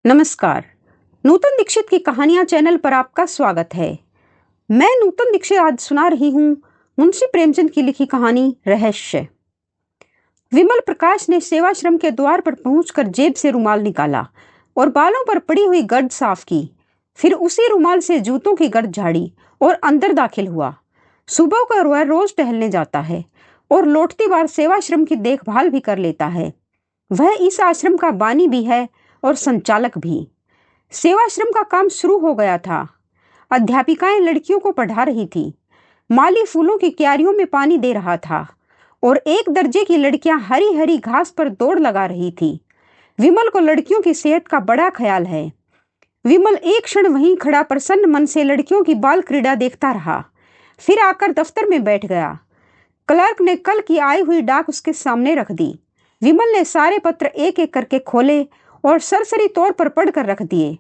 नमस्कार। नूतन दीक्षित की कहानियां चैनल पर आपका स्वागत है। मैं नूतन दीक्षित आज सुना रही हूँ मुंशी प्रेमचंद की लिखी कहानी रहस्य। विमल प्रकाश ने सेवाश्रम के द्वार पर पहुंचकर जेब से रुमाल निकाला और बालों पर पड़ी हुई गर्द साफ की। फिर उसी रुमाल से जूतों की गर्द झाड़ी और अंदर दाखिल हुआ। सुबह को वह रोज टहलने जाता है और लौटती बार सेवाश्रम की देखभाल भी कर लेता है। वह इस आश्रम का बानी भी है और संचालक भी। सेवाश्रम का काम शुरू हो गया था। अध्यापिकाएं लड़कियों को पढ़ा रही थी, माली फूलों की क्यारियों में पानी दे रहा था और एक दर्जे की लड़कियां हरी हरी घास पर दौड़ लगा रही थी। विमल को लड़कियों की सेहत का बड़ा ख्याल है। विमल एक क्षण वहीं खड़ा प्रसन्न मन से लड़कियों की बाल क्रीड़ा देखता रहा, फिर आकर दफ्तर में बैठ गया। क्लर्क ने कल की आई हुई डाक उसके सामने रख दी। विमल ने सारे पत्र एक एक करके खोले और सरसरी तौर पर पढ़कर रख दिए।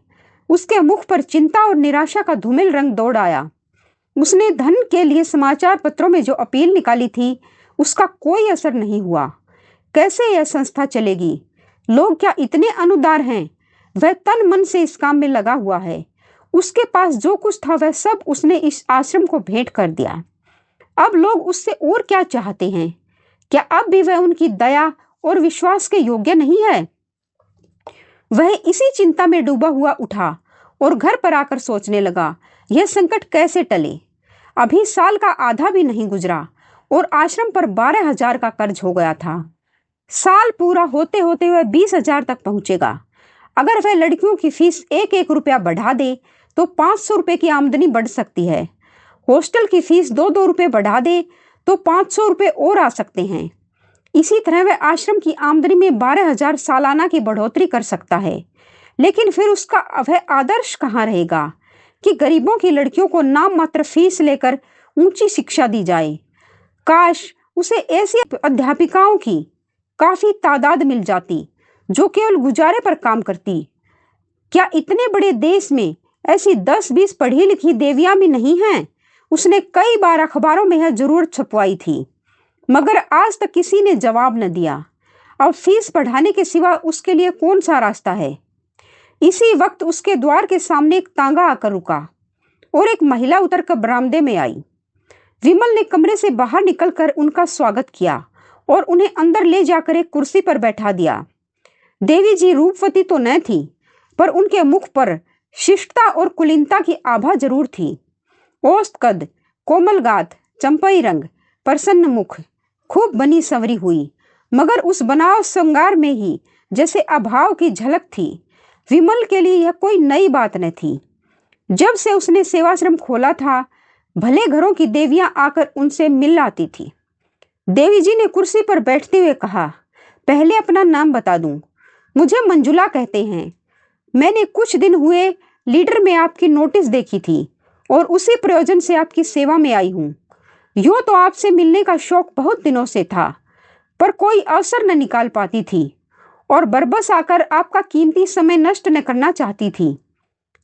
उसके मुख पर चिंता और निराशा का धूमिल रंग दौड़ आया। उसने धन के लिए समाचार पत्रों में जो अपील निकाली थी उसका कोई असर नहीं हुआ। कैसे यह संस्था चलेगी? लोग क्या इतने अनुदार हैं? वह तन मन से इस काम में लगा हुआ है। उसके पास जो कुछ था वह सब उसने इस आश्रम को भेंट कर दिया। अब लोग उससे और क्या चाहते हैं? क्या अब भी वह उनकी दया और विश्वास के योग्य नहीं है? वह इसी चिंता में डूबा हुआ उठा और घर पर आकर सोचने लगा, यह संकट कैसे टले। अभी साल का आधा भी नहीं गुजरा और आश्रम पर 12,000 का कर्ज हो गया था। साल पूरा होते होते वह 20,000 तक पहुंचेगा। अगर वह लड़कियों की फीस 1-1 रुपया बढ़ा दे तो 500 रुपये की आमदनी बढ़ सकती है। हॉस्टल की फीस 2-2 रुपये बढ़ा दे तो 500 रुपये और आ सकते हैं। इसी तरह वह आश्रम की आमदनी में 12,000 सालाना की बढ़ोतरी कर सकता है। लेकिन फिर उसका वह आदर्श कहाँ रहेगा कि गरीबों की लड़कियों को नाम मात्र फीस लेकर ऊंची शिक्षा दी जाए। काश उसे ऐसी अध्यापिकाओं की काफी तादाद मिल जाती जो केवल गुजारे पर काम करती। क्या इतने बड़े देश में ऐसी 10-20 पढ़ी लिखी देवियां भी नहीं हैं? उसने कई बार अखबारों में यह जरूर छपवाई थी, मगर आज तक किसी ने जवाब न दिया। अब फीस बढ़ाने के सिवा उसके लिए कौन सा रास्ता है? इसी वक्त उसके द्वार के सामने एक तांगा आकर रुका और एक महिला उतरकर बरामदे में आई। विमल ने कमरे से बाहर निकलकर उनका स्वागत किया और उन्हें अंदर ले जाकर एक कुर्सी पर बैठा दिया। देवी जी रूपवती तो न थी, पर उनके मुख पर शिष्टता और कुलीनता की आभा जरूर थी। औसत कद, कोमल गात, चंपई रंग, प्रसन्न मुख, खूब बनी संवरी हुई, मगर उस बनाव श्रृंगार में ही जैसे अभाव की झलक थी। विमल के लिए यह कोई नई बात न थी। जब से उसने सेवाश्रम खोला था, भले घरों की देवियां आकर उनसे मिल आती थी। देवी जी ने कुर्सी पर बैठते हुए कहा, पहले अपना नाम बता दूं। मुझे मंजुला कहते हैं। मैंने कुछ दिन हुए लीडर में आपकी नोटिस देखी थी और उसी प्रयोजन से आपकी सेवा में आई हूं। यूं तो आपसे मिलने का शौक बहुत दिनों से था, पर कोई अवसर न निकाल पाती थी और बरबस आकर आपका कीमती समय नष्ट न करना चाहती थी।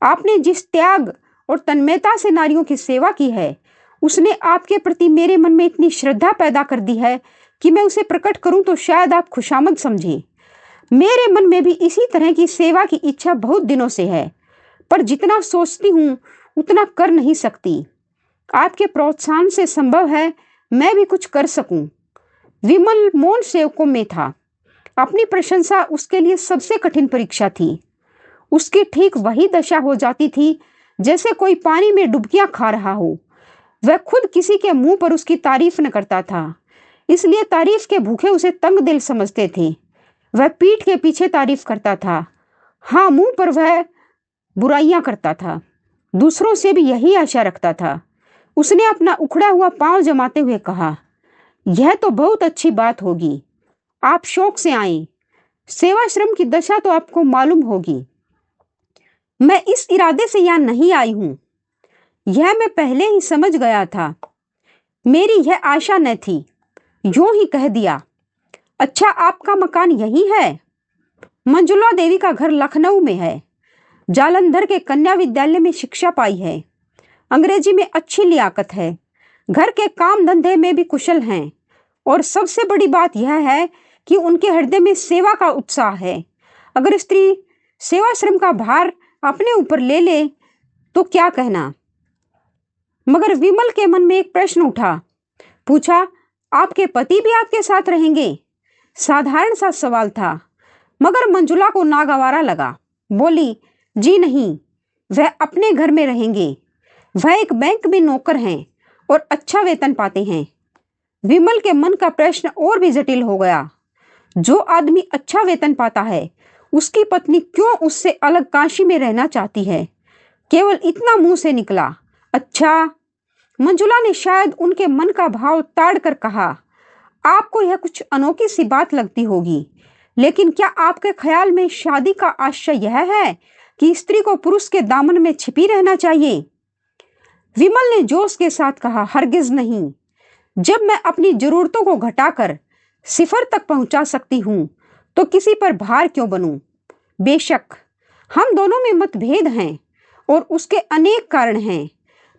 आपने जिस त्याग और तन्मयता से नारियों की सेवा की है, उसने आपके प्रति मेरे मन में इतनी श्रद्धा पैदा कर दी है कि मैं उसे प्रकट करूं तो शायद आप खुशामद समझें। मेरे मन में भी इसी तरह की सेवा की इच्छा बहुत दिनों से है, पर जितना सोचती हूं उतना कर नहीं सकती। आपके प्रोत्साहन से संभव है मैं भी कुछ कर सकूं। विमल मौन सेवकों में था। अपनी प्रशंसा उसके लिए सबसे कठिन परीक्षा थी। उसकी ठीक वही दशा हो जाती थी जैसे कोई पानी में डुबकियां खा रहा हो। वह खुद किसी के मुंह पर उसकी तारीफ न करता था, इसलिए तारीफ के भूखे उसे तंग दिल समझते थे। वह पीठ के पीछे तारीफ करता था, हाँ मुंह पर वह बुराइयां करता था। दूसरों से भी यही आशा रखता था। उसने अपना उखड़ा हुआ पांव जमाते हुए कहा, यह तो बहुत अच्छी बात होगी। आप शौक से आए। सेवाश्रम की दशा तो आपको मालूम होगी। मैं इस इरादे से यहां नहीं आई हूं, यह मैं पहले ही समझ गया था। मेरी यह आशा न थी, यूं ही कह दिया। अच्छा, आपका मकान यही है? मंजुला देवी का घर लखनऊ में है। जालंधर के कन्या विद्यालय में शिक्षा पाई है। अंग्रेजी में अच्छी लियाकत है। घर के काम धंधे में भी कुशल हैं और सबसे बड़ी बात यह है कि उनके हृदय में सेवा का उत्साह है। अगर स्त्री सेवाश्रम का भार अपने ऊपर ले ले तो क्या कहना। मगर विमल के मन में एक प्रश्न उठा। पूछा, आपके पति भी आपके साथ रहेंगे? साधारण सा सवाल था, मगर मंजुला को नागवारा लगा। बोली, जी नहीं, वह अपने घर में रहेंगे। वह एक बैंक में नौकर हैं और अच्छा वेतन पाते हैं। विमल के मन का प्रश्न और भी जटिल हो गया। जो आदमी अच्छा वेतन पाता है, उसकी पत्नी क्यों उससे अलग काशी में रहना चाहती है? केवल इतना मुंह से निकला, अच्छा। मंजुला ने शायद उनके मन का भाव ताड़ कर कहा, आपको यह कुछ अनोखी सी बात लगती होगी, लेकिन क्या आपके ख्याल में शादी का आशय यह है कि स्त्री को पुरुष के दामन में छिपी रहना चाहिए? विमल ने जोश के साथ कहा, हरगिज नहीं। जब मैं अपनी जरूरतों को घटाकर सिफर तक पहुंचा सकती हूं तो किसी पर भार क्यों बनूं? बेशक हम दोनों में मतभेद हैं और उसके अनेक कारण हैं।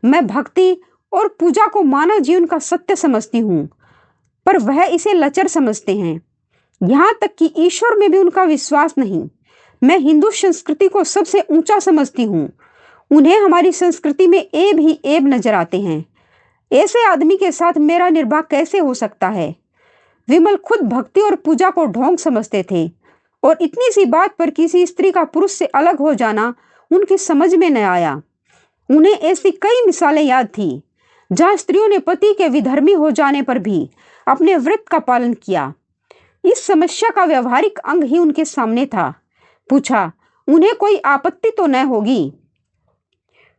मैं भक्ति और पूजा को मानव जीवन का सत्य समझती हूँ, पर वह इसे लचर समझते हैं। यहाँ तक कि ईश्वर में भी उनका विश्वास नहीं। मैं हिंदू संस्कृति को सबसे ऊंचा समझती हूँ। उन्हें हमारी संस्कृति में ऐब ही ऐब नजर आते हैं। ऐसे आदमी के साथ मेरा निर्वाह कैसे हो सकता है? विमल खुद भक्ति और पूजा को ढोंग समझते थे और इतनी सी बात पर किसी स्त्री का पुरुष से अलग हो जाना उनकी समझ में न आया। उन्हें ऐसी कई मिसालें याद थी जहां स्त्रियों ने पति के विधर्मी हो जाने पर भी अपने व्रत का पालन किया। इस समस्या का व्यवहारिक अंग ही उनके सामने था। पूछा, उन्हें कोई आपत्ति तो न होगी?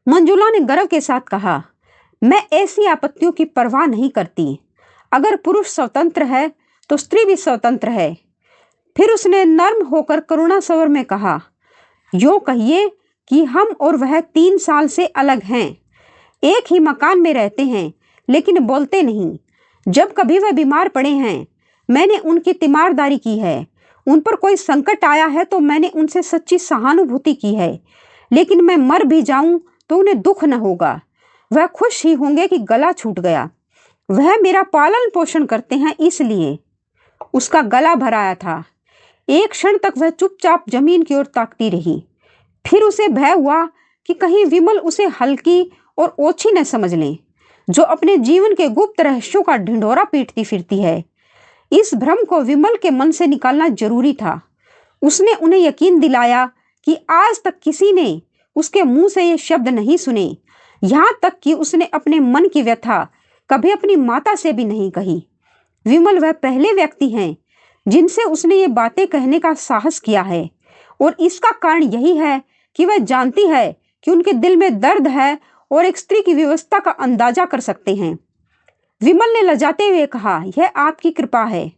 मंजुला ने गर्व के साथ कहा, मैं ऐसी आपत्तियों की परवाह नहीं करती। अगर पुरुष स्वतंत्र है तो स्त्री भी स्वतंत्र है। फिर उसने नर्म होकर करुणा स्वर में कहा, यूं कहिए कि हम और वह 3 साल से अलग हैं। एक ही मकान में रहते हैं लेकिन बोलते नहीं। जब कभी वह बीमार पड़े हैं, मैंने उनकी तीमारदारी की है। उन पर कोई संकट आया है तो मैंने उनसे सच्ची सहानुभूति की है। लेकिन मैं मर भी जाऊं तो उन्हें दुख न होगा। वह खुश ही होंगे कि गला छूट गया। वह मेरा पालन पोषण करते हैं, इसलिए। उसका गला भराया था। एक क्षण तक वह चुपचाप जमीन की ओर ताकती रही। फिर उसे भय हुआ कि कहीं विमल उसे हल्की और ओछी न समझ लें, जो अपने जीवन के गुप्त रहस्यों का ढिंढोरा पीटती फिरती है। इस भ्रम को विमल के मन से निकालना जरूरी था। उसने उन्हें यकीन दिलाया कि आज तक किसी ने उसके मुंह से ये शब्द नहीं सुने। यहाँ तक कि उसने अपने मन की व्यथा कभी अपनी माता से भी नहीं कही। विमल वह पहले व्यक्ति हैं जिनसे उसने ये बातें कहने का साहस किया है, और इसका कारण यही है कि वह जानती है कि उनके दिल में दर्द है और एक स्त्री की व्यवस्था का अंदाजा कर सकते हैं। विमल ने लजाते हुए कहा, यह आपकी कृपा है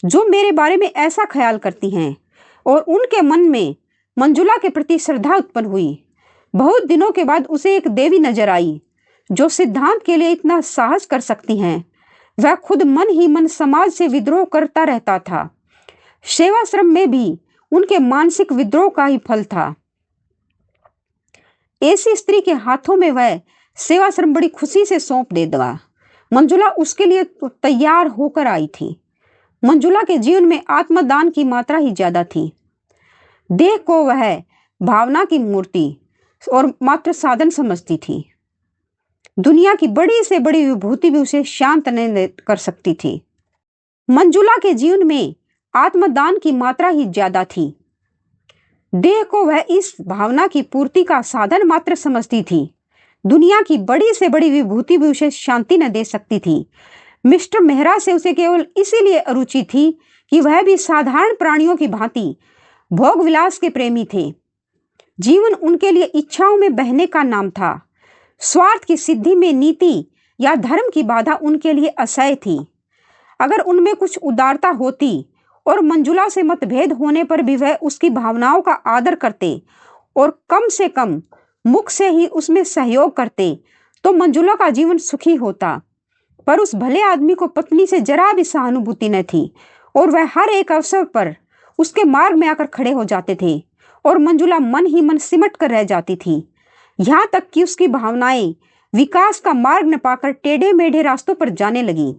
जो मेरे बारे में ऐसा ख्याल करती हैं। और उनके मन में मंजुला के प्रति श्रद्धा उत्पन्न हुई। बहुत दिनों के बाद उसे एक देवी नजर आई जो सिद्धांत के लिए इतना साहस कर सकती हैं। वह खुद मन ही मन समाज से विद्रोह करता रहता था। सेवाश्रम में भी उनके मानसिक विद्रोह का ही फल था। ऐसी स्त्री के हाथों में वह सेवाश्रम बड़ी खुशी से सौंप देगा। मंजुला उसके लिए तैयार होकर आई थी। मंजुला के जीवन में आत्मदान की मात्रा ही ज्यादा थी। देह को वह भावना की मूर्ति और मात्र साधन समझती थी। दुनिया की बड़ी से बड़ी विभूति भी उसे शांत नहीं कर सकती थी। मंजुला के जीवन में आत्मदान की मात्रा ही ज्यादा थी। देह को वह इस भावना की पूर्ति का साधन मात्र समझती थी। दुनिया की बड़ी से बड़ी विभूति भी उसे शांति न दे सकती थी। मिस्टर मेहरा से उसे केवल इसीलिए अरुचि थी कि वह भी साधारण प्राणियों की भांति भोग विलास के प्रेमी थे। जीवन उनके लिए इच्छाओं में बहने का नाम था। स्वार्थ की सिद्धि में नीति या धर्म की बाधा उनके लिए असह्य थी। अगर उनमें कुछ उदारता होती और मंजुला से मतभेद होने पर भी वह उसकी भावनाओं का आदर करते और कम से कम मुख से ही उसमें सहयोग करते, तो मंजुला का जीवन सुखी होता। पर उस भले आदमी को पत्नी से जरा भी सहानुभूति न थी और वह हर एक अवसर पर उसके मार्ग में आकर खड़े हो जाते थे और मंजुला मन ही मन सिमट कर रह जाती थी। यहाँ तक कि उसकी भावनाएं विकास का मार्ग न पाकर टेढ़े मेढ़े रास्तों पर जाने लगी।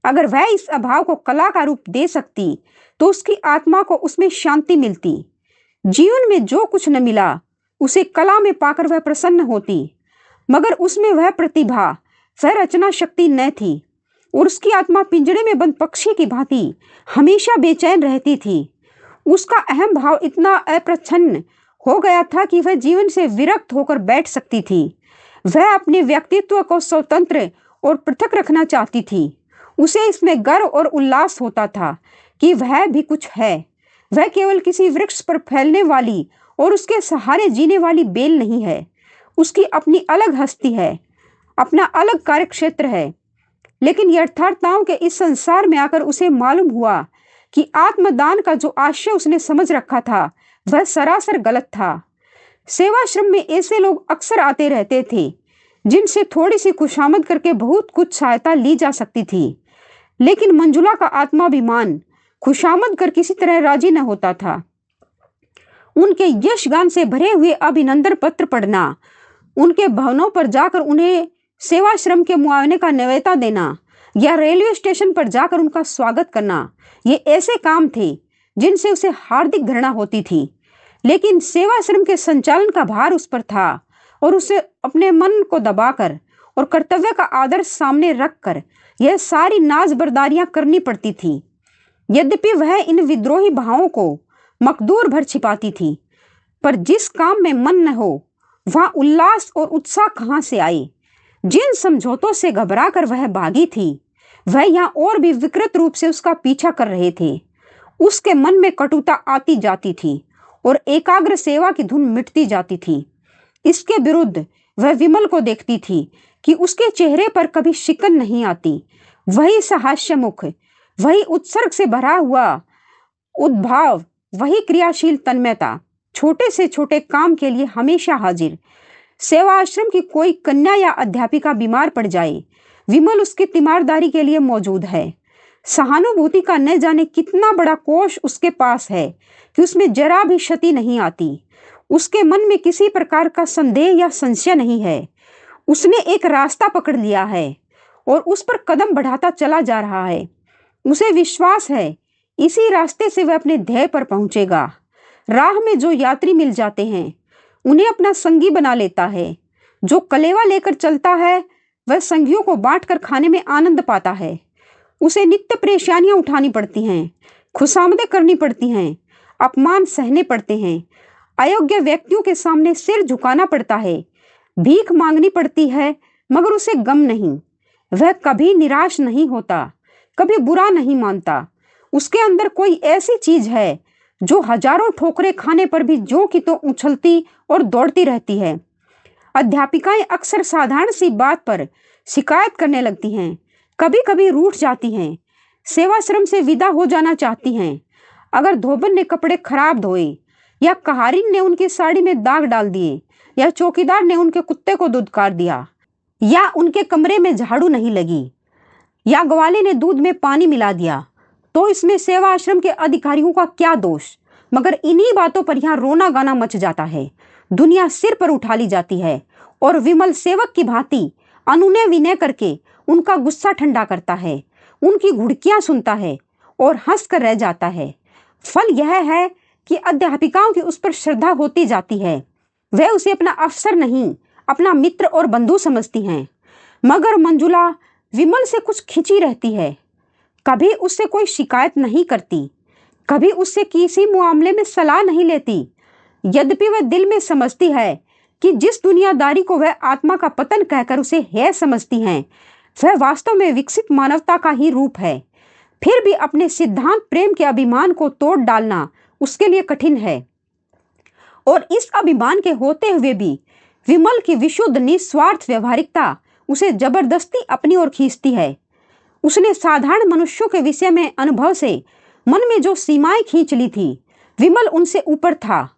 अगर वह इस अभाव को कला का रूप दे सकती तो उसकी आत्मा को उसमें शांति मिलती। जीवन में जो कुछ न मिला उसे कला में पाकर वह प्रसन्न होती, मगर उसमें वह प्रतिभा, वह रचना शक्ति न थी और उसकी आत्मा पिंजड़े में बंद पक्षी की भांति हमेशा बेचैन रहती थी। उसका अहम भाव इतना अप्रच्छन्न हो गया था कि वह जीवन से विरक्त होकर बैठ सकती थी। वह अपने व्यक्तित्व को स्वतंत्र और पृथक रखना चाहती थी। उसे इसमें गर्व और उल्लास होता था कि वह भी कुछ है। वह केवल किसी वृक्ष पर फैलने वाली और उसके सहारे जीने वाली बेल नहीं है। उसकी अपनी अलग हस्ती है, अपना अलग कार्यक्षेत्र है। लेकिन यथार्थताओं के इस संसार में आकर उसे मालूम हुआ कि आत्मदान का जो आशय उसने समझ रखा था वह सरासर गलत था। सेवाश्रम में ऐसे लोग अक्सर आते रहते थे जिनसे थोड़ी सी खुशामद करके बहुत कुछ सहायता ली जा सकती थी, लेकिन मंजुला का आत्माभिमान खुशामद कर किसी तरह राजी न होता था। उनके यशगान से भरे हुए अभिनंदन पत्र पढ़ना, उनके भवनों पर जाकर उन्हें सेवाश्रम के मुआवने का न्योता देना या रेलवे स्टेशन पर जाकर उनका स्वागत करना, ये ऐसे काम थे जिनसे उसे हार्दिक घृणा होती थी। लेकिन सेवाश्रम के संचालन का भार उस पर था और उसे अपने मन को दबाकर और कर्तव्य का आदर्श सामने रखकर यह सारी नाज बर्दारियां करनी पड़ती थी। यद्यपि वह इन विद्रोही भावों को मकदूर भर छिपाती थी, पर जिस काम में मन न हो वहां उल्लास और उत्साह कहां से आए। जिन समझौतों से घबराकर वह भागी थी वह यहाँ और भी विकृत रूप से उसका पीछा कर रहे थे। उसके मन में कटुता आती जाती थी और एकाग्र सेवा की धुन मिटती जाती थी। इसके विरुद्ध वह विमल को देखती थी कि उसके चेहरे पर कभी शिकन नहीं आती। वही सहास्य मुख, वही उत्सर्ग से भरा हुआ उद्भाव, वही क्रियाशील तन्मयता, छोटे से छोटे काम के लिए हमेशा हाजिर। सेवा आश्रम की कोई कन्या या अध्यापिका बीमार पड़ जाए, विमल उसकी तीमारदारी के लिए मौजूद है। सहानुभूति का न जाने कितना बड़ा कोष उसके पास है कि उसमें जरा भी क्षति नहीं आती। उसके मन में किसी प्रकार का संदेह या संशय नहीं है। उसने एक रास्ता पकड़ लिया है और उस पर कदम बढ़ाता चला जा रहा है। उसे विश्वास है इसी रास्ते से वह अपने ध्येय पर पहुंचेगा। राह में जो यात्री मिल जाते हैं उन्हें अपना संगी बना लेता है। जो कलेवा लेकर चलता है वह संगियों को बांटकर खाने में आनंद पाता है। उसे नित्य परेशानियां उठानी पड़ती हैं, खुशामदें करनी पड़ती हैं, अपमान सहने पड़ते हैं, अयोग्य व्यक्तियों के सामने सिर झुकाना पड़ता है, भीख मांगनी पड़ती है, मगर उसे गम नहीं। वह कभी निराश नहीं होता, कभी बुरा नहीं मानता। उसके अंदर कोई ऐसी चीज है जो हजारों ठोकरें खाने पर भी ज्यों की तो उछलती और दौड़ती रहती है। अध्यापिकाएं अक्सर साधारण सी बात पर शिकायत करने लगती हैं, कभी कभी रूठ जाती हैं, सेवाश्रम से विदा हो जाना चाहती हैं। अगर धोबन ने कपड़े खराब धोए या कहारिन ने उनकी साड़ी में दाग डाल दिए या चौकीदार ने उनके कुत्ते को दुदकार दिया या उनके कमरे में झाड़ू नहीं लगी या ग्वाले ने दूध में पानी मिला दिया, तो इसमें सेवा आश्रम के अधिकारियों का क्या दोष। मगर इन्हीं बातों पर यहाँ रोना गाना मच जाता है। दुनिया सिर पर उठा ली जाती है और विमल सेवक की भांति अनुनय विनय करके उनका गुस्सा ठंडा करता है, उनकी घुड़कियां सुनता है और हंस कर रह जाता है। फल यह है कि अध्यापिकाओं की उस पर श्रद्धा होती जाती है। वह उसे अपना अफसर नहीं, अपना मित्र और बंधु समझती हैं। मगर मंजुला विमल से कुछ खिंची रहती है। कभी उससे कोई शिकायत नहीं करती, कभी उससे किसी मामले में सलाह नहीं लेती। यद्यपि वह दिल में समझती है कि जिस दुनियादारी को वह आत्मा का पतन कहकर उसे है समझती हैं, वह वास्तव में विकसित मानवता का ही रूप है। फिर भी अपने सिद्धांत प्रेम के अभिमान को तोड़ डालना उसके लिए कठिन है। और इस अभिमान के होते हुए भी विमल की विशुद्ध निस्वार्थ व्यवहारिकता उसे जबरदस्ती अपनी ओर खींचती है। उसने साधारण मनुष्यों के विषय में अनुभव से मन में जो सीमाएं खींच ली थी, विमल उनसे ऊपर था।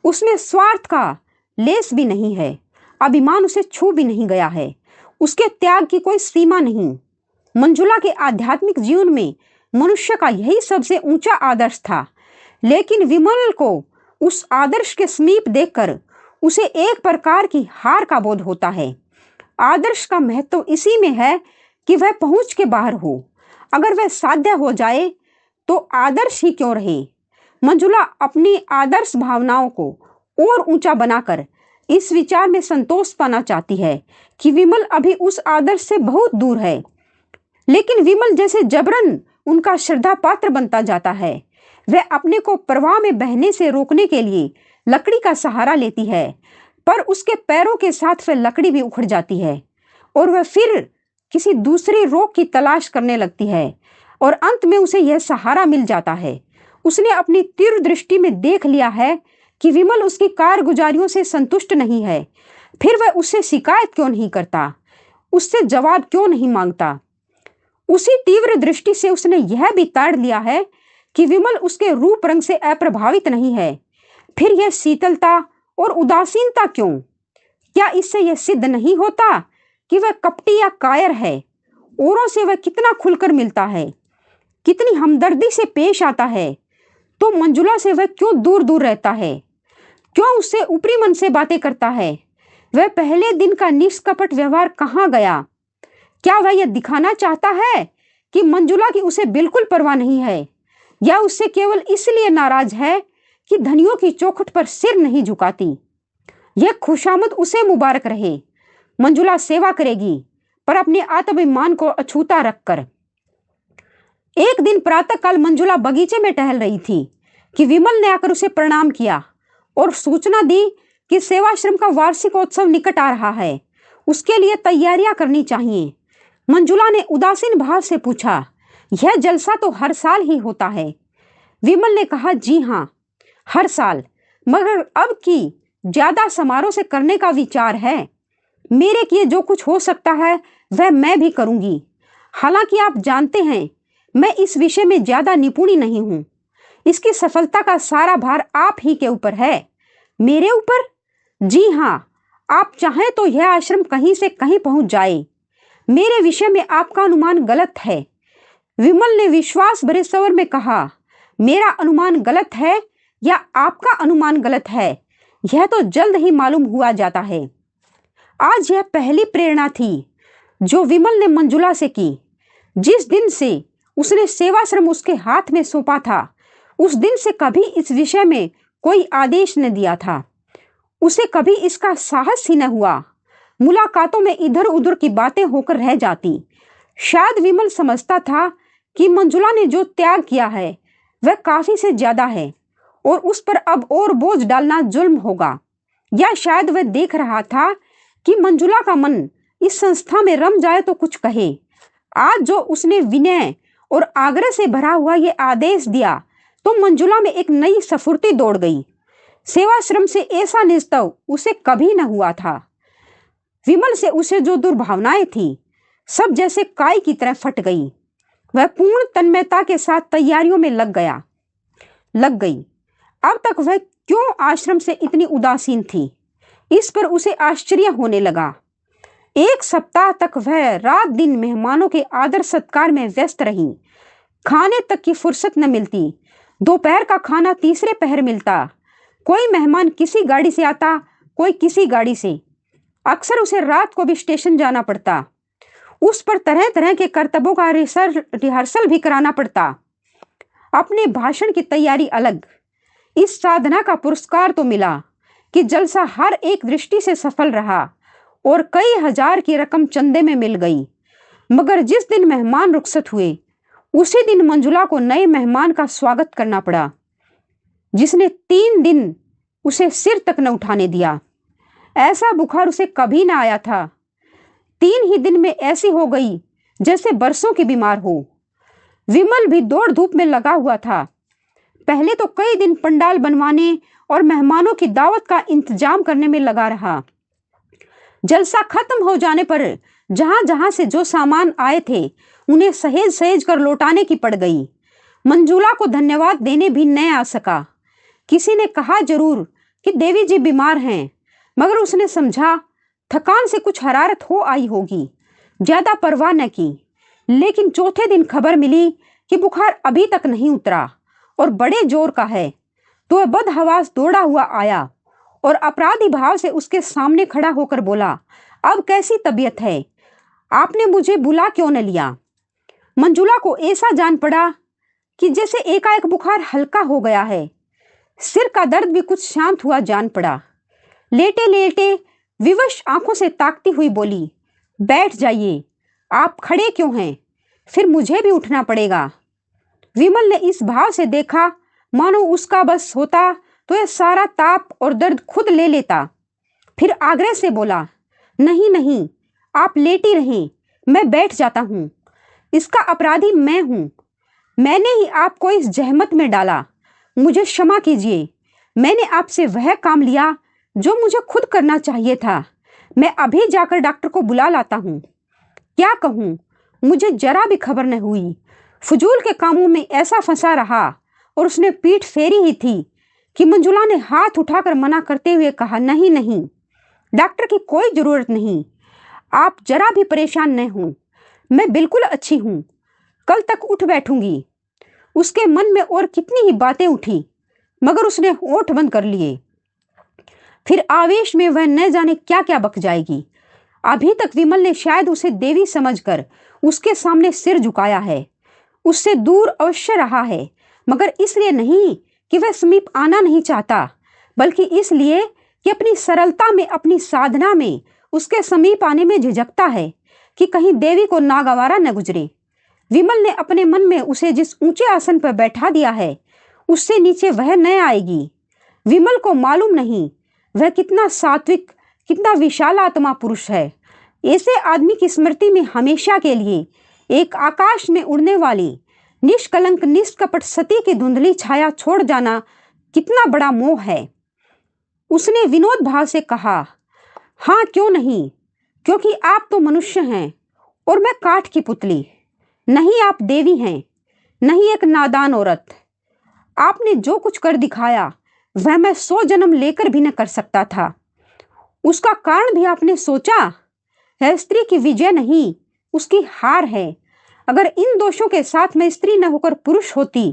उसमें स्वार्थ का लेस भी नहीं है, अभिमान उसे छू भी नहीं गया है, उसके त्याग की कोई सीमा नहीं। मंजुला के आध्यात्मिक जीवन में मनुष्य का यही सबसे ऊंचा आदर्श था, लेकिन विमल को उस आदर्श के समीप देखकर उसे एक प्रकार की हार का बोध होता है। आदर्श का महत्व इसी में है कि वह पहुंच के बाहर हो। अगर वह साध्य हो जाए तो आदर्श ही क्यों रहे। मंजुला अपनी आदर्श भावनाओं को और ऊंचा बनाकर इस विचार में संतोष पाना चाहती है कि विमल अभी उस आदर्श से बहुत दूर है। लेकिन विमल जैसे जबरन उनका श्रद्धा पात्र बनता जाता है। वह अपने को प्रवाह में बहने से रोकने के लिए लकड़ी का सहारा लेती है, पर उसके पैरों के साथ वह लकड़ी भी उखड़ जाती है और वह फिर किसी दूसरी रोक की तलाश करने लगती है और अंत में उसे यह सहारा मिल जाता है। उसने अपनी तीव्र दृष्टि में देख लिया है कि विमल उसकी कारगुजारियों से संतुष्ट नहीं है। फिर वह उससे शिकायत क्यों नहीं करता, उससे जवाब क्यों नहीं मांगता। उसी तीव्र दृष्टि से उसने यह भी ताड़ लिया है कि विमल उसके रूप रंग से अप्रभावित नहीं है। फिर यह शीतलता और उदासीनता क्यों? क्या इससे यह सिद्ध नहीं होता कि वह कपटी या कायर है? औरों से वह कितना खुलकर मिलता है, कितनी हमदर्दी से पेश आता है, तो मंजुला से वह क्यों दूर दूर रहता है, क्यों उससे ऊपरी मन से बातें करता है? वह पहले दिन का निष्कपट व्यवहार कहाँ गया? क्या वह यह दिखाना चाहता है कि मंजुला की उसे बिल्कुल परवाह नहीं है, या उससे केवल इसलिए नाराज है कि धनियों की चौखट पर सिर नहीं झुकाती? यह खुशामद उसे मुबारक रहे। मंजुला सेवा करेगी, पर अपने आत्माभिमान को अछूता रखकर। एक दिन प्रातःकाल मंजुला बगीचे में टहल रही थी कि विमल ने आकर उसे प्रणाम किया और सूचना दी कि सेवाश्रम का वार्षिकोत्सव निकट आ रहा है, उसके लिए तैयारियां करनी चाहिए। मंजुला ने उदासीन भाव से पूछा, यह जलसा तो हर साल ही होता है? विमल ने कहा, जी हाँ, हर साल, मगर अब की ज्यादा समारोह से करने का विचार है। मेरे किए जो कुछ हो सकता है वह मैं भी करूंगी। हालांकि आप जानते हैं मैं इस विषय में ज्यादा निपुणी नहीं हूं। इसकी सफलता का सारा भार आप ही के ऊपर है। मेरे ऊपर? जी हाँ, आप चाहें तो यह आश्रम कहीं से कहीं पहुंच जाए। मेरे विषय में आपका अनुमान गलत है। विमल ने विश्वास भरे स्वर में कहा, मेरा अनुमान गलत है या आपका अनुमान गलत है, यह तो जल्द ही मालूम हुआ जाता है। आज यह पहली प्रेरणा थी जो विमल ने मंजुला से की। जिस दिन से उसने सेवाश्रम उसके हाथ में सौंपा था, उस दिन से कभी इस विषय में कोई आदेश न दिया था। उसे कभी इसका साहस ही न हुआ। मुलाकातों में इधर उधर की बातें होकर रह जाती। शायद विमल समझता था कि मंजुला ने जो त्याग किया है वह काफी से ज्यादा है और उस पर अब और बोझ डालना जुल्म होगा। या शायद वह देख रहा था कि मंजुला का मन इस संस्था में रम जाए तो कुछ कहे। आज जो उसने विनय और आग्रह से भरा हुआ ये आदेश दिया तो मंजुला में एक नई स्फूर्ति दौड़ गई। सेवाश्रम से ऐसा निस्तव उसे कभी न हुआ था। विमल से उसे जो दुर्भावनाएं थी सब जैसे काई की तरह फट गई। वह पूर्ण तन्मयता के साथ तैयारियों में लग गई। अब तक वह क्यों आश्रम से इतनी उदासीन थी, इस पर उसे आश्चर्य होने लगा। एक सप्ताह तक वह रात दिन मेहमानों के आदर सत्कार में व्यस्त रही। खाने तक की फुर्सत न मिलती। दोपहर का खाना तीसरे पहर मिलता। कोई मेहमान किसी गाड़ी से आता, कोई किसी गाड़ी से। अक्सर उसे रात को भी स्टेशन जाना पड़ता। उस पर तरह तरह के करतबों का रिहर्सल भी कराना पड़ता। अपने भाषण की तैयारी अलग। इस साधना का पुरस्कार तो मिला कि जलसा हर एक दृष्टि से सफल रहा और कई हजार की रकम चंदे में मिल गई। मगर जिस दिन मेहमान रुखसत हुए उसी दिन मंजुला को नए मेहमान का स्वागत करना पड़ा, जिसने 3 दिन उसे सिर तक न उठाने दिया। ऐसा बुखार उसे कभी न आया था। 3 ही दिन में ऐसी हो गई जैसे बरसों की बीमार हो। विमल भी दौड़ धूप में लगा हुआ था। पहले तो कई दिन पंडाल बनवाने और मेहमानों की दावत का इंतजाम करने में लगा रहा। जलसा खत्म हो जाने पर जहां जहां से जो सामान आए थे उन्हें सहेज सहेज कर लौटाने की पड़ गई। मंजुला को धन्यवाद देने भी न आ सका। किसी ने कहा जरूर कि देवी जी बीमार हैं, मगर उसने समझा थकान से कुछ हरारत हो आई होगी, ज्यादा परवाह न की। लेकिन चौथे दिन खबर मिली कि बुखार अभी तक नहीं उतरा और बड़े जोर का है, तो वह बदहवास दौड़ा हुआ आया और अपराधी भाव से उसके सामने खड़ा होकर बोला, अब कैसी तबीयत है? आपने मुझे बुला क्यों न लिया? मंजुला को ऐसा जान पड़ा कि जैसे एकाएक बुखार हल्का हो गया है। सिर का दर्द भी कुछ शांत हुआ जान पड़ा। लेटे लेटे विवश आंखों से ताकती हुई बोली, बैठ जाइए, आप खड़े क्यों हैं? फिर मुझे भी उठना पड़ेगा। विमल ने इस भाव से देखा मानो उसका बस होता तो यह सारा ताप और दर्द खुद ले लेता। फिर आग्रह से बोला, नहीं नहीं, आप लेटी रहें, मैं बैठ जाता हूँ। इसका अपराधी मैं हूँ, मैंने ही आपको इस जहमत में डाला, मुझे क्षमा कीजिए। मैंने आपसे वह काम लिया जो मुझे खुद करना चाहिए था। मैं अभी जाकर डॉक्टर को बुला लाता हूँ। क्या कहूँ, मुझे जरा भी खबर न हुई। फजूल के कामों में ऐसा फंसा रहा और उसने पीठ फेरी ही थी कि मंजुला ने हाथ उठाकर मना करते हुए कहा, नहीं नहीं, डॉक्टर की कोई जरूरत नहीं, आप जरा भी परेशान न हों, मैं बिल्कुल अच्छी हूँ, कल तक उठ बैठूंगी। उसके मन में और कितनी ही बातें उठी, मगर उसने होठ बंद कर लिए। फिर आवेश में वह न जाने क्या क्या बक जाएगी। अभी तक विमल ने शायद उसे देवी समझकर उसके सामने सिर झुकाया है, उससे दूर अवश्य रहा है, मगर इसलिए नहीं कि वह समीप आना नहीं चाहता, बल्कि इसलिए कि अपनी सरलता में, अपनी साधना में उसके समीप आने में झिझकता है कि कहीं देवी को नागवारा न गुजरे। विमल ने अपने मन में उसे जिस ऊंचे आसन पर बैठा दिया है, उससे नीचे वह न आएगी। विमल को मालूम नहीं वह कितना सात्विक, कितना विशाल आत्मा पुरुष है। ऐसे आदमी की स्मृति में हमेशा के लिए एक आकाश में उड़ने वाली निष्कलंक निष्कपट सती की धुंधली छाया छोड़ जाना कितना बड़ा मोह है। उसने विनोद भाव से कहा, हाँ क्यों नहीं, क्योंकि आप तो मनुष्य हैं और मैं काठ की पुतली। नहीं आप देवी हैं, नहीं एक नादान औरत। आपने जो कुछ कर दिखाया वह मैं 100 जन्म लेकर भी न कर सकता था। उसका कारण भी आपने सोचा? है स्त्री की विजय नहीं, उसकी हार है। अगर इन दोषों के साथ मैं स्त्री न होकर पुरुष होती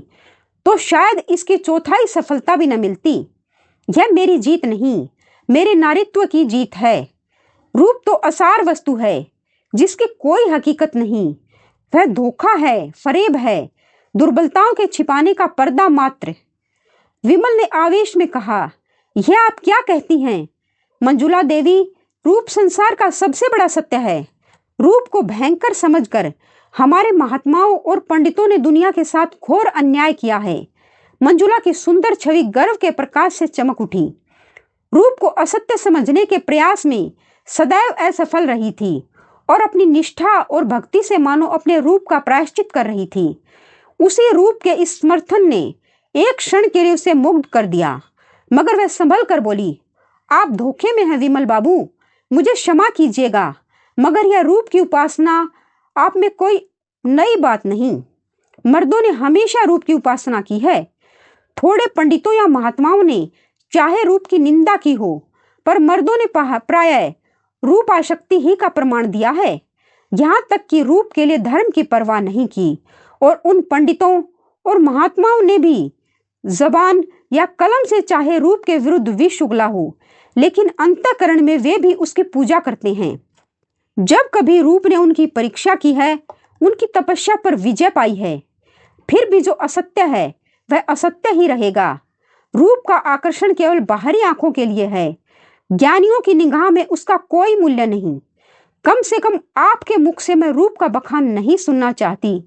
तो शायद इसकी चौथाई सफलता भी न मिलती। यह मेरी जीत नहीं, मेरे नारित्व की जीत है। रूप तो असार वस्तु है जिसकी कोई हकीकत नहीं, वह धोखा है, फरेब है, दुर्बलताओं के छिपाने का पर्दा मात्र। विमल ने आवेश में कहा, यह आप क्या कहती हैं मंजुला देवी? रूप संसार का सबसे बड़ा सत्य है। रूप को भयंकर समझकर हमारे महात्माओं और पंडितों ने दुनिया के साथ घोर अन्याय किया है। मंजुला की सुंदर छवि गर्व के प्रकाश से चमक उठी। रूप को असत्य समझने के प्रयास में सदैव असफल रही थी और अपनी निष्ठा और भक्ति से मानो अपने रूप का प्रायश्चित कर रही थी। उसी रूप के इस समर्थन ने एक क्षण के लिए उसे मुग्ध कर दिया, मगर वह संभल कर बोली, आप धोखे में हैं विमल बाबू, मुझे क्षमा कीजिएगा, मगर यह रूप की उपासना आप में कोई नई बात नहीं। मर्दों ने हमेशा रूप की उपासना की है। थोड़े पंडितों या महात्माओं ने चाहे रूप की निंदा की हो, पर मर्दों ने प्रायः रूप आसक्ति ही का प्रमाण दिया है। यहाँ तक कि रूप के लिए धर्म की परवाह नहीं की, और उन पंडितों और महात्माओं ने भी जबान या कलम से चाहे रूप के विरुद्ध विष उगला हो, लेकिन अंतःकरण में वे भी उसकी पूजा करते हैं। जब कभी रूप ने उनकी परीक्षा की है, उनकी तपस्या पर विजय पाई है। फिर भी जो असत्य है वह असत्य ही रहेगा। रूप का आकर्षण केवल बाहरी आंखों के लिए है, ज्ञानियों की निगाह में उसका कोई मूल्य नहीं। कम से कम आपके मुख से मैं रूप का बखान नहीं सुनना चाहती,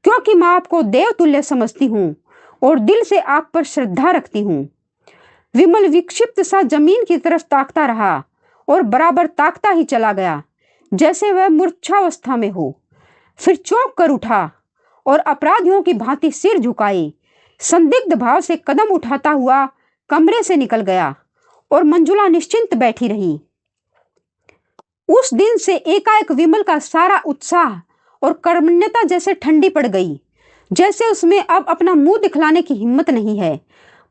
क्योंकि मैं आपको देवतुल्य समझती हूँ और दिल से आप पर श्रद्धा रखती हूँ। विमल विक्षिप्त सा जमीन की तरफ ताकता रहा और बराबर ताकता ही चला गया, जैसे वह मूर्छावस्था में हो। फिर चौंक कर उठा और अपराधियों की भांति सिर झुकाए संदिग्ध भाव से कदम उठाता हुआ कमरे से निकल गया और मंजुला निश्चिंत बैठी रही। उस दिन से एकाएक विमल का सारा उत्साह और कर्मण्यता जैसे ठंडी पड़ गई, जैसे उसमें अब अपना मुंह दिखलाने की हिम्मत नहीं है।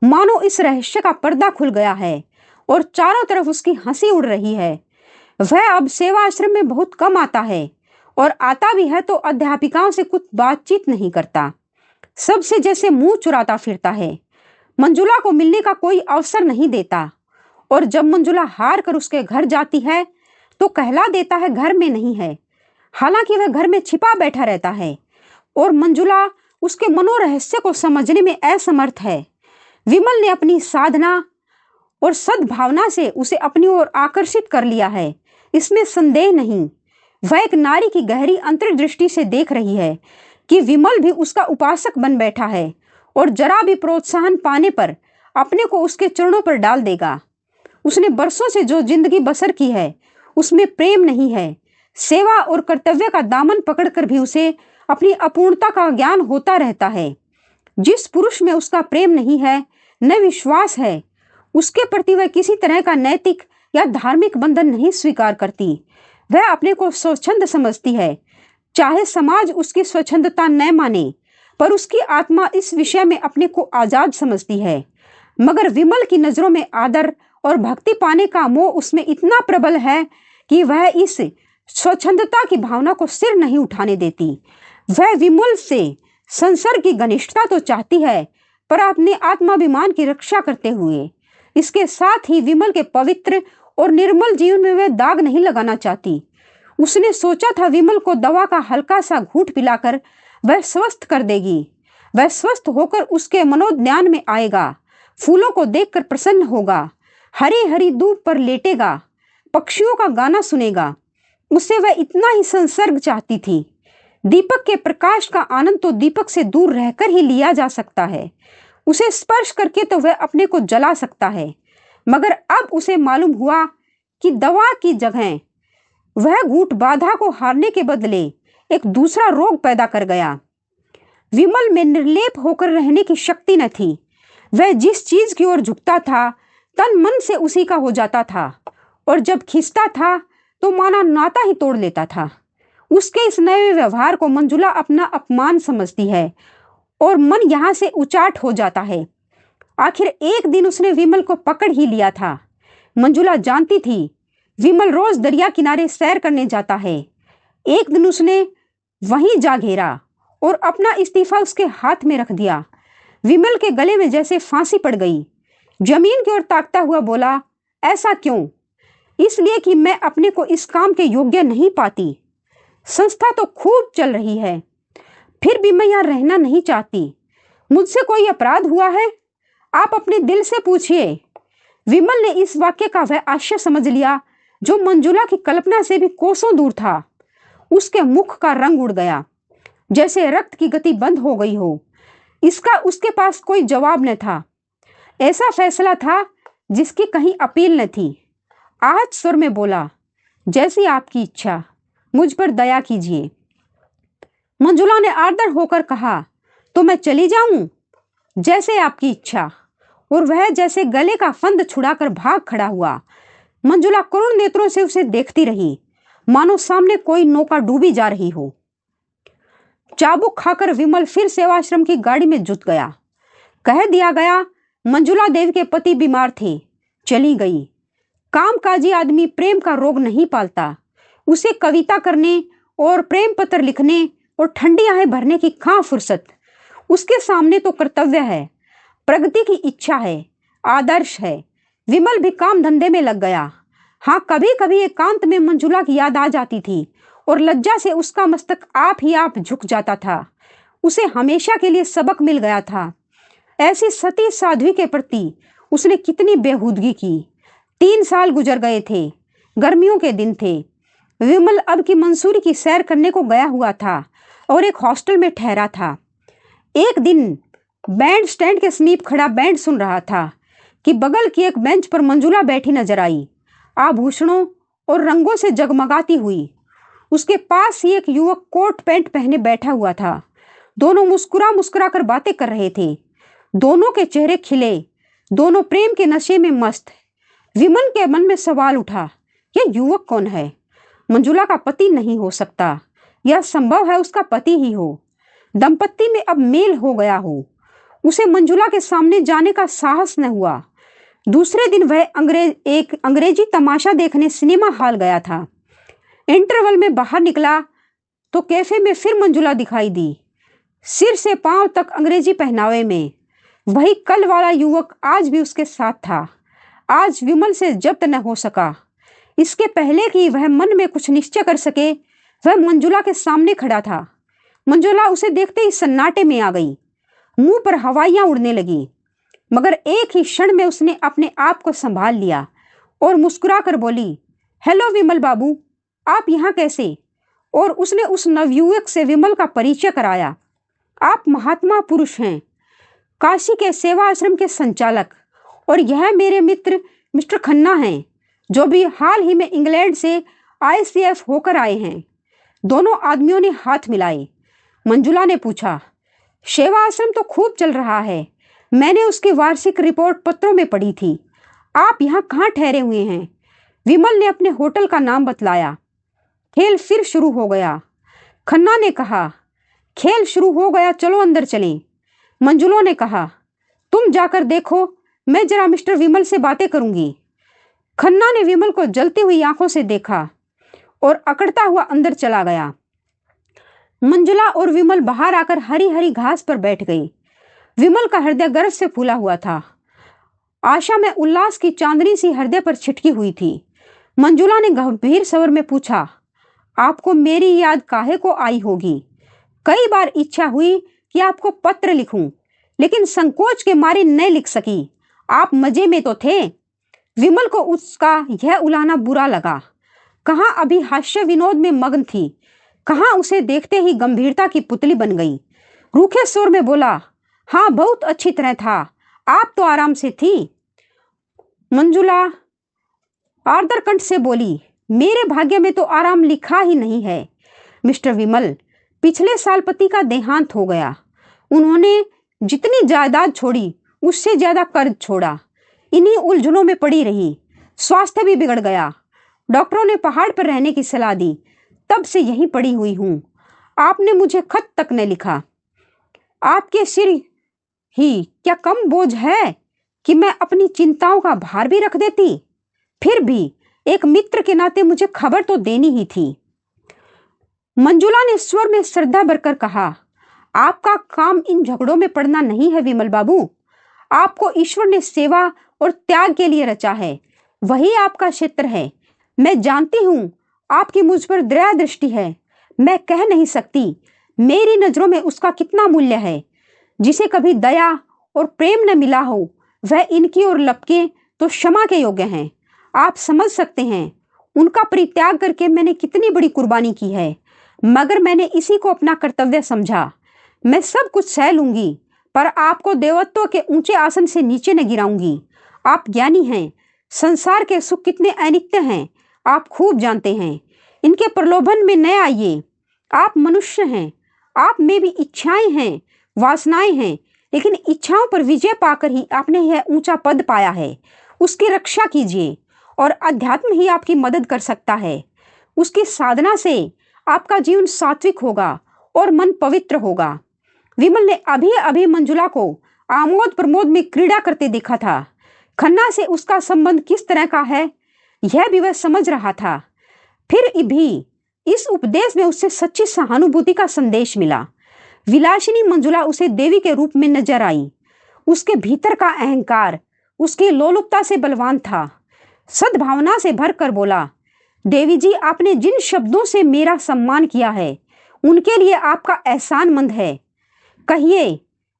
मानो इस रहस्य का पर्दा खुल गया है और चारों तरफ उसकी हंसी उड़ रही है। वह अब सेवा आश्रम में बहुत कम आता है, और आता भी है तो अध्यापिकाओं से कुछ बातचीत नहीं करता, सबसे जैसे मुंह चुराता फिरता है। मंजुला को मिलने का कोई अवसर नहीं देता, और जब मंजुला हार कर उसके घर जाती है तो कहला देता है घर में नहीं है, हालांकि वह घर में छिपा बैठा रहता है और मंजुला उसके मनोरहस्य को समझने में असमर्थ है। विमल ने अपनी साधना और सद्भावना से उसे अपनी ओर आकर्षित कर लिया है, इसमें संदेह नहीं। वह एक नारी की गहरी अंतर्दृष्टि से देख रही है कि विमल भी उसका उपासक बन बैठा है और जरा भी प्रोत्साहन पाने पर अपने को उसके चरणों पर डाल देगा। उसने बरसों से जो जिंदगी बसर की है उसमें प्रेम नहीं है। सेवा और कर्तव्य का दामन पकड़कर भी उसे अपनी अपूर्णता का ज्ञान होता रहता है। जिस पुरुष में उसका प्रेम नहीं है, न विश्वास है, उसके प्रति वह किसी तरह का नैतिक या धार्मिक बंधन नहीं स्वीकार करती। वह अपने को स्वच्छंद समझती है, चाहे समाज उसकी स्वच्छंदता न माने, पर उसकी आत्मा इस विषय में अपने को आजाद समझती है। मगर विमल की नजरों में आदर और भक्ति पाने का मोह उसमें इतना प्रबल है कि वह इस स्वच्छंदता की भावना को सिर नहीं उठाने देती। वह विमल से संसर्ग की घनिष्ठता तो चाहती है, पर अपने आत्माभिमान की रक्षा करते हुए। इसके साथ ही विमल के पवित्र और निर्मल जीवन में वह दाग नहीं लगाना चाहती। उसने सोचा था विमल को दवा का हल्का सा घूंट पिलाकर वह स्वस्थ कर देगी। वह स्वस्थ होकर उसके मनोज्ञान में आएगा, फूलों को देखकर प्रसन्न होगा, हरी हरी दूब पर लेटेगा, पक्षियों का गाना सुनेगा। उससे वह इतना ही संसर्ग चाहती थी। दीपक के प्रकाश का आनंद तो दीपक से दूर रहकर ही लिया जा सकता है। उसे स्पर्श करके तो वह अपने को जला सकता है। मगर अब उसे मालूम हुआ कि दवा की जगह वह घूंट बाधा को हारने के बदले एक दूसरा रोग पैदा कर गया। विमल में निर्लेप होकर रहने की शक्ति न थी। वह जिस चीज की ओर झुकता था तन मन से उसी का हो जाता था, और जब खिंचता था तो माना नाता ही तोड़ लेता था। उसके इस नए व्यवहार को मंजुला अपना अपमान समझती है और मन यहां से उचाट हो जाता है। आखिर एक दिन उसने विमल को पकड़ ही लिया था। मंजुला जानती थी विमल रोज दरिया किनारे सैर करने जाता है। एक दिन उसने वहीं जा घेरा और अपना इस्तीफा उसके हाथ में रख दिया। विमल के गले में जैसे फांसी पड़ गई। जमीन की ओर ताकता हुआ बोला, ऐसा क्यों? इसलिए कि मैं अपने को इस काम के योग्य नहीं पाती। संस्था तो खूब चल रही है, फिर भी मैं यहाँ रहना नहीं चाहती। मुझसे कोई अपराध हुआ है? आप अपने दिल से पूछिए। विमल ने इस वाक्य का वह आशय समझ लिया जो मंजुला की कल्पना से भी कोसों दूर था। उसके मुख का रंग उड़ गया, जैसे रक्त की गति बंद हो गई हो। इसका उसके पास कोई जवाब न था। ऐसा फैसला था जिसकी कहीं अपील न थी। आज स्वर में बोला, जैसी आपकी इच्छा, मुझ पर दया कीजिए। मंजुला ने आर्द्र होकर कहा, तो मैं चली जाऊं? जैसे आपकी इच्छा। और वह जैसे गले का फंद छुड़ाकर भाग खड़ा हुआ। मंजुला करुण नेत्रों से उसे देखती रही, मानो सामने कोई नौका डूबी जा रही हो। चाबुक खाकर विमल फिर सेवाश्रम की गाड़ी में जुट गया। कह दिया गया मंजुला देवी के पति बीमार थे, चली गई। कामकाजी आदमी प्रेम का रोग नहीं पालता। उसे कविता करने और प्रेम पत्र लिखने और ठंडी आहें भरने की कहाँ फुर्सत। उसके सामने तो कर्तव्य है, प्रगति की इच्छा है, आदर्श है। विमल भी काम धंधे में लग गया। हाँ, कभी कभी एकांत में मंजुला की याद आ जाती थी और लज्जा से उसका मस्तक आप ही आप झुक जाता था। उसे हमेशा के लिए सबक मिल गया था। ऐसी सती साध्वी के प्रति उसने कितनी बेहूदगी की। 3 साल गुजर गए थे। गर्मियों के दिन थे। विमल अब की मंसूरी की सैर करने को गया हुआ था और एक हॉस्टल में ठहरा था। एक दिन बैंड स्टैंड के समीप खड़ा बैंड सुन रहा था कि बगल की एक बेंच पर मंजुला बैठी नजर आई, आभूषणों और रंगों से जगमगाती हुई। उसके पास ही एक युवक कोट पैंट पहने बैठा हुआ था। दोनों मुस्कुरा मुस्कुरा कर बातें कर रहे थे। दोनों के चेहरे खिले, दोनों प्रेम के नशे में मस्त। विमल के मन में सवाल उठा, यह युवक कौन है? मंजुला का पति नहीं हो सकता। यह संभव है उसका पति ही हो। दंपत्ति में अब मेल हो गया हो। उसे मंजुला के सामने जाने का साहस न हुआ। दूसरे दिन वह एक अंग्रेजी तमाशा देखने सिनेमा हॉल गया था। इंटरवल में बाहर निकला तो कैफे में फिर मंजुला दिखाई दी, सिर से पांव तक अंग्रेजी पहनावे में। वही कल वाला युवक आज भी उसके साथ था। आज विमल से जब्त न हो सका। इसके पहले कि वह मन में कुछ निश्चय कर सके, वह मंजुला के सामने खड़ा था। मंजुला उसे देखते ही सन्नाटे में आ गई। मुंह पर हवाइयां उड़ने लगी। मगर एक ही क्षण में उसने अपने आप को संभाल लिया और मुस्कुराकर बोली, हेलो विमल बाबू, आप यहाँ कैसे? और उसने उस नवयुवक से विमल का परिचय कराया। आप महात्मा पुरुष हैं, काशी के सेवा आश्रम के संचालक, और यह मेरे मित्र मिस्टर खन्ना हैं, जो भी हाल ही में इंग्लैंड से ICF होकर आए हैं। दोनों आदमियों ने हाथ मिलाए। मंजुला ने पूछा, सेवा आश्रम तो खूब चल रहा है, मैंने उसकी वार्षिक रिपोर्ट पत्रों में पढ़ी थी। आप यहाँ कहाँ ठहरे हुए हैं? विमल ने अपने होटल का नाम बतलाया। खेल फिर शुरू हो गया। खन्ना ने कहा, खेल शुरू हो गया, चलो अंदर चलें। मंजुला ने कहा, तुम जाकर देखो, मैं जरा मिस्टर विमल से बातें करूंगी। खन्ना ने विमल को जलती हुई आंखों से देखा और अकड़ता हुआ अंदर चला गया। मंजुला और विमल बाहर आकर हरी हरी घास पर बैठ गई। विमल का हृदय गर्व से फूला हुआ था। आशा में उल्लास की चांदनी सी हृदय पर छिटकी हुई थी। मंजुला ने गंभीर स्वर में पूछा, आपको मेरी याद काहे को आई होगी? कई बार इच्छा हुई कि आपको पत्र लिखूं, लेकिन संकोच के मारे न लिख सकी। आप मजे में तो थे। विमल को उसका यह उलाहना बुरा लगा। कहाँ अभी हास्य विनोद में मग्न थी, कहाँ उसे देखते ही गंभीरता की पुतली बन गई। रूखे स्वर में बोला, हाँ बहुत अच्छी तरह था, आप तो आराम से थी। मंजुला आर्द्र कंठ से बोली, मेरे भाग्य में तो आराम लिखा ही नहीं है मिस्टर विमल। पिछले साल पति का देहांत हो गया। उन्होंने जितनी जायदाद छोड़ी उससे ज्यादा कर्ज छोड़ा। इन्हीं उलझनों में पड़ी रही, स्वास्थ्य भी बिगड़ गया। डॉक्टरों ने पहाड़ पर रहने की सलाह दी, तब से यहीं पड़ी हुई हूं। आपने मुझे खत तक न लिखा। आपके सिर ही क्या कम बोझ है कि मैं अपनी चिंताओं का भार भी रख देती? फिर भी एक मित्र के नाते मुझे खबर तो देनी ही थी। मंजुला ने स्वर में श्रद्धा भरकर कहा, आपका काम इन झगड़ों में पड़ना नहीं है विमल बाबू। आपको ईश्वर ने सेवा और त्याग के लिए रचा है, वही आपका क्षेत्र है। मैं जानती हूं आपकी मुझ पर दया दृष्टि है। मैं कह नहीं सकती मेरी नजरों में उसका कितना मूल्य है। जिसे कभी दया और प्रेम न मिला हो, वह इनकी ओर लपके तो क्षमा के योग्य हैं। आप समझ सकते हैं उनका परित्याग करके मैंने कितनी बड़ी कुर्बानी की है, मगर मैंने इसी को अपना कर्तव्य समझा। मैं सब कुछ सह लूंगी, पर आपको देवत्व के ऊंचे आसन से नीचे न गिराऊंगी। आप ज्ञानी हैं, संसार के सुख कितने अनित्य हैं आप खूब जानते हैं। इनके प्रलोभन में न आइए। आप मनुष्य हैं, आप में भी इच्छाएं हैं, वासनाएं हैं, लेकिन इच्छाओं पर विजय पाकर ही आपने यह ऊंचा पद पाया है। उसकी रक्षा कीजिए और अध्यात्म ही आपकी मदद कर सकता है। उसकी साधना से आपका जीवन सात्विक होगा और मन पवित्र होगा। विमल ने अभी अभी मंजुला को आमोद प्रमोद में क्रीड़ा करते देखा था। खन्ना से उसका संबंध किस तरह का है यह भी वह समझ रहा था। फिर भी इस उपदेश में उससे सच्ची सहानुभूति का संदेश मिला। विलासिनी मंजुला उसे देवी के रूप में नजर आई। उसके भीतर का अहंकार उसकी लोलुपता से बलवान था। सद्भावना से भरकर बोला, देवी जी, आपने जिन शब्दों से मेरा सम्मान किया है उनके लिए आपका एहसानमंद है। कहिए,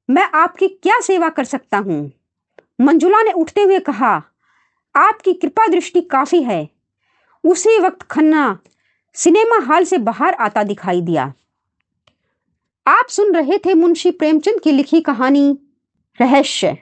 मैं आपकी क्या सेवा कर सकता हूं? मंजुला ने उठते हुए कहा, आपकी कृपा दृष्टि काफी है। उसी वक्त खन्ना सिनेमा हॉल से बाहर आता दिखाई दिया। आप सुन रहे थे मुंशी प्रेमचंद की लिखी कहानी रहस्य।